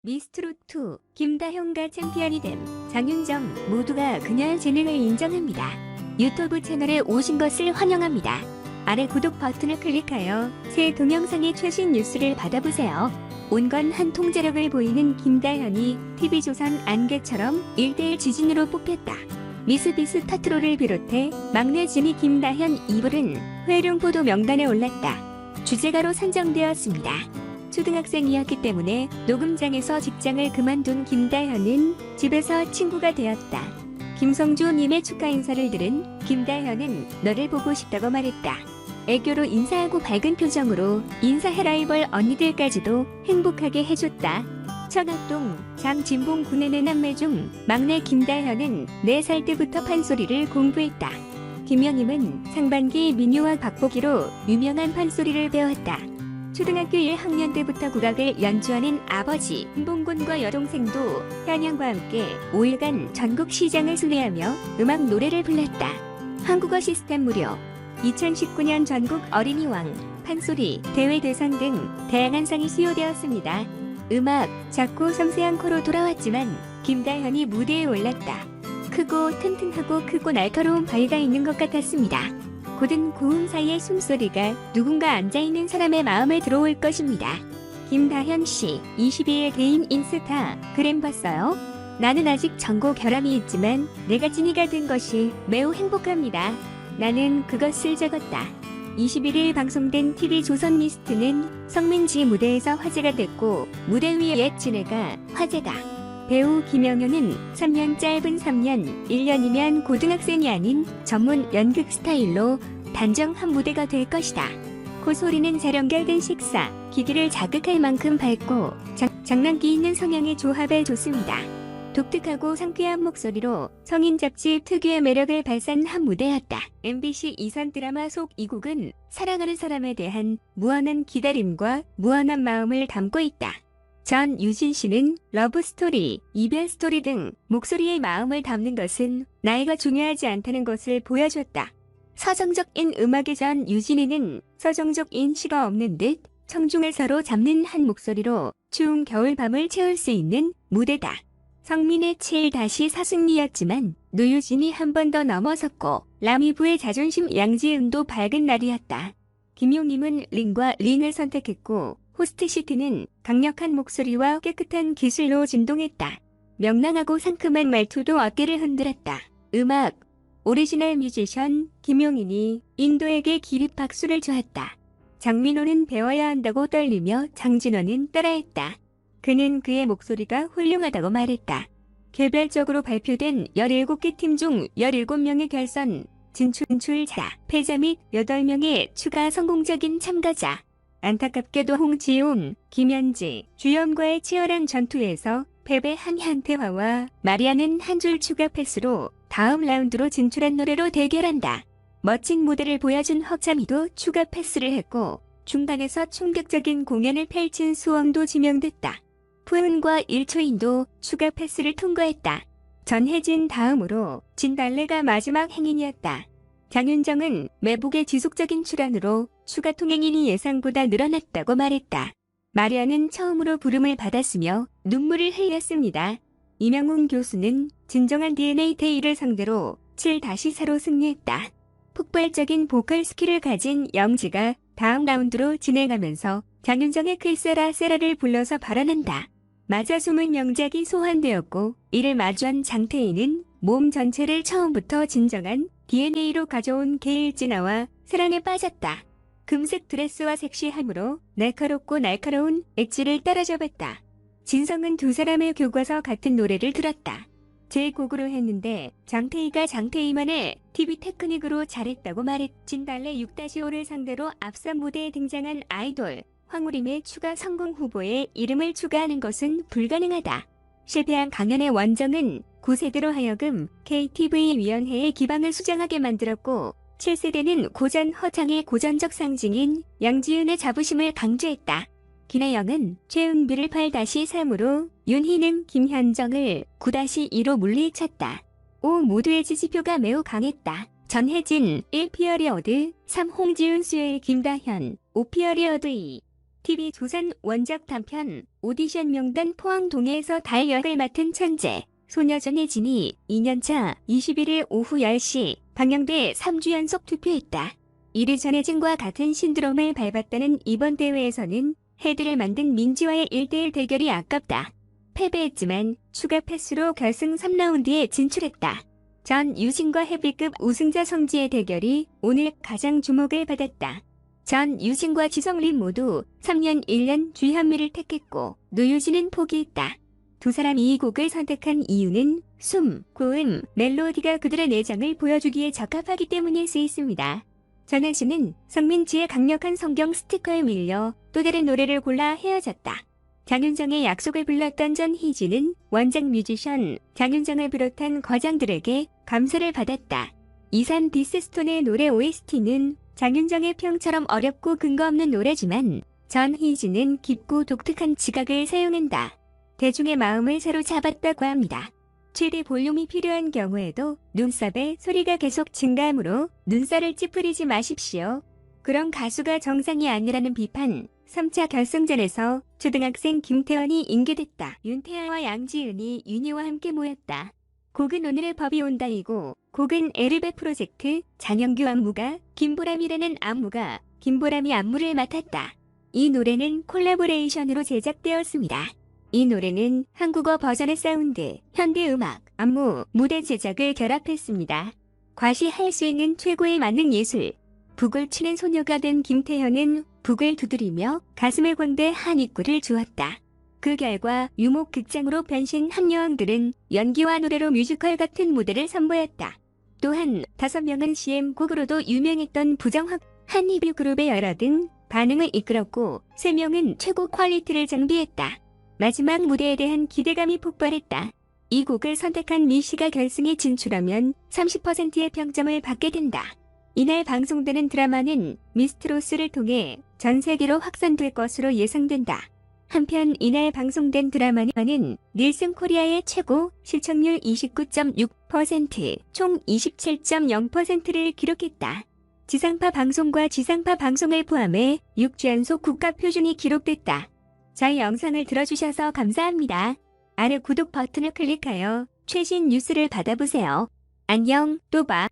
미스트롯2 김다현과 챔피언이 됨 장윤정 모두가 그녀의 재능을 인정합니다. 유튜브 채널에 오신 것을 환영합니다. 아래 구독 버튼을 클릭하여 새 동영상의 최신 뉴스를 받아보세요. 온건 한 통제력을 보이는 김다현이 TV조선 안개처럼 1대1 지진으로 뽑혔다. 미스비스타트로를 비롯해 막내 진이 김다현 이불은 회룡포도 명단에 올랐다. 주제가로 선정되었습니다. 초등학생이었기 때문에 녹음장에서 직장을 그만둔 김다현은 집에서 친구가 되었다. 김성주님의 축하 인사를 들은 김다현은 너를 보고 싶다고 말했다. 애교로 인사하고 밝은 표정으로 인사해라이벌 언니들까지도 행복하게 해줬다. 청학동 장진봉 군의 내남매 중 막내 김다현은 4살 때부터 판소리를 공부했다. 김영임은 상반기 민요와 박보기로 유명한 판소리를 배웠다. 초등학교 1학년 때부터 국악을 연주하는 아버지 김봉곤과 여동생도 현양과 함께 5일간 전국 시장을 순회하며 음악 노래를 불렀다. 한국어 시스템 무료 2019년 전국 어린이왕, 판소리, 대회 대상 등 다양한 상이 수여되었습니다. 음악, 작고 섬세한 코로 돌아왔지만 김다현이 무대에 올랐다. 크고 튼튼하고 크고 날카로운 바위가 있는 것 같았습니다. 곧은 고음 사이의 숨소리가 누군가 앉아있는 사람의 마음에 들어올 것입니다. 김다현씨 22일 개인 인스타 그램 봤어요? 나는 아직 전고 결함이 있지만 내가 진이가 된 것이 매우 행복합니다. 나는 그것을 적었다. 21일 방송된 TV조선 미스트는 성민지 무대에서 화제가 됐고 무대 위의 옛 진해가 화제다. 배우 김영현은 3년 짧은 3년, 1년이면 고등학생이 아닌 전문 연극 스타일로 단정한 무대가 될 것이다. 코소리는 자령결된 식사, 기기를 자극할 만큼 밝고 장난기 있는 성향의 조합에 좋습니다. 독특하고 상쾌한 목소리로 성인 잡지 특유의 매력을 발산한 무대였다. MBC 이선 드라마 속 이 곡은 사랑하는 사람에 대한 무한한 기다림과 무한한 마음을 담고 있다. 전유진 씨는 러브스토리, 이별스토리 등 목소리의 마음을 담는 것은 나이가 중요하지 않다는 것을 보여줬다. 서정적인 음악의 전유진이는 서정적인 시가 없는 듯 청중을 서로 잡는 한 목소리로 추운 겨울밤을 채울 수 있는 무대다. 성민의 7-4승리였지만 노유진이 한 번 더 넘어섰고 라미부의 자존심 양지은도 밝은 날이었다. 김용임은 링과 링을 선택했고 호스트시티는 강력한 목소리와 깨끗한 기술로 진동했다. 명랑하고 상큼한 말투도 어깨를 흔들었다. 음악 오리지널 뮤지션 김용인이 인도에게 기립박수를 주었다. 장민호는 배워야 한다고 떨리며 장진원은 따라했다. 그는 그의 목소리가 훌륭하다고 말했다. 개별적으로 발표된 17개 팀 중 17명의 결선 진출자, 패자 및 8명의 추가 성공적인 참가자. 안타깝게도 홍지용, 김현지, 주연과의 치열한 전투에서 패배한 현태화와 마리아는 한 줄 추가 패스로 다음 라운드로 진출한 노래로 대결한다. 멋진 무대를 보여준 허참이도 추가 패스를 했고 중간에서 충격적인 공연을 펼친 수원도 지명됐다. 푸은과 일초인도 추가 패스를 통과했다. 전혜진 다음으로 진달래가 마지막 행인이었다. 장윤정은 매복의 지속적인 출연으로 추가 통행인이 예상보다 늘어났다고 말했다. 마리아는 처음으로 부름을 받았으며 눈물을 흘렸습니다. 이명웅 교수는 진정한 DNA 데이를 상대로 7-4로 승리했다. 폭발적인 보컬 스킬을 가진 영지가 다음 라운드로 진행하면서 장윤정의 클세라 세라를 불러서 발언한다. 맞아 숨은 명작이 소환되었고 이를 마주한 장태희는 몸 전체를 처음부터 진정한 DNA로 가져온 게일진아와 사랑에 빠졌다. 금색 드레스와 섹시함으로 날카롭고 날카로운 엣지를 따라잡았다. 진성은 두 사람의 교과서 같은 노래를 들었다. 제 곡으로 했는데 장태희가 장태희만의 TV 테크닉으로 잘했다고 말했. 진달래 6-5를 상대로 앞선 무대에 등장한 아이돌 황우림의 추가 성공 후보에 이름을 추가하는 것은 불가능하다. 실패한 강연의 원정은 9세대로 하여금 KTV위원회의 기방을 수정하게 만들었고 7세대는 고전 허창의 고전적 상징인 양지은의 자부심을 강조했다. 김혜영은 최은비를 8-3으로 윤희는 김현정을 9-2로 물리쳤다. 5 모두의 지지표가 매우 강했다. 전혜진 1피어리어드 3 홍지은 수요일 김다현 5피어리어드 2 TV조선 원작 단편 오디션 명단 포항동해에서 달 역을 맡은 천재 소녀 전혜진이 2년차 21일 오후 10시 방영돼 3주 연속 투표했다. 이르 전혜진과 같은 신드롬을 밟았다는 이번 대회에서는 헤드를 만든 민지와의 1대1 대결이 아깝다. 패배했지만 추가 패스로 결승 3라운드에 진출했다. 전 유진과 헤비급 우승자 성지의 대결이 오늘 가장 주목을 받았다. 전 유진과 지성린 모두 3년 1년 주현미를 택했고 노유진은 포기했다. 두 사람이 이 곡을 선택한 이유는 숨, 고음, 멜로디가 그들의 내장을 보여주기에 적합하기 때문일 수 있습니다. 전혜진은 성민지의 강력한 성경 스티커에 밀려 또 다른 노래를 골라 헤어졌다. 장윤정의 약속을 불렀던 전희진은 원작 뮤지션 장윤정을 비롯한 거장들에게 감사를 받았다. 이산 디스스톤의 노래 OST는 장윤정의 평처럼 어렵고 근거 없는 노래지만 전희진은 깊고 독특한 지각을 사용한다. 대중의 마음을 사로잡았다고 합니다. 최대 볼륨이 필요한 경우에도 눈썹에 소리가 계속 증가하므로 눈살을 찌푸리지 마십시오. 그런 가수가 정상이 아니라는 비판. 3차 결승전에서 초등학생 김태원이 인계됐다. 윤태아와 양지은이 윤희와 함께 모였다. 곡은 오늘의 법이 온다이고 곡은 에르베 프로젝트 장영규 안무가 김보람이라는 안무가 김보람이 안무를 맡았다. 이 노래는 콜라보레이션으로 제작되었습니다. 이 노래는 한국어 버전의 사운드, 현대음악, 안무, 무대 제작을 결합했습니다. 과시할 수 있는 최고의 만능 예술. 북을 치는 소녀가 된 김태현은 북을 두드리며 가슴에 광대한 입구를 주었다. 그 결과 유목극장으로 변신한 여왕들은 연기와 노래로 뮤지컬 같은 무대를 선보였다. 또한 5명은 CM곡으로도 유명했던 부정확 한희뷰 그룹의 열화 등 반응을 이끌었고 3명은 최고 퀄리티를 장비했다. 마지막 무대에 대한 기대감이 폭발했다. 이 곡을 선택한 미씨가 결승에 진출하면 30%의 평점을 받게 된다. 이날 방송되는 드라마는 미스트로스를 통해 전 세계로 확산될 것으로 예상된다. 한편 이날 방송된 드라마는 닐슨 코리아의 최고 시청률 29.6%, 총 27.0%를 기록했다. 지상파 방송과 지상파 방송을 포함해 6주 연속 국가 표준이 기록됐다. 저희 영상을 들어주셔서 감사합니다. 아래 구독 버튼을 클릭하여 최신 뉴스를 받아보세요. 안녕, 또 봐.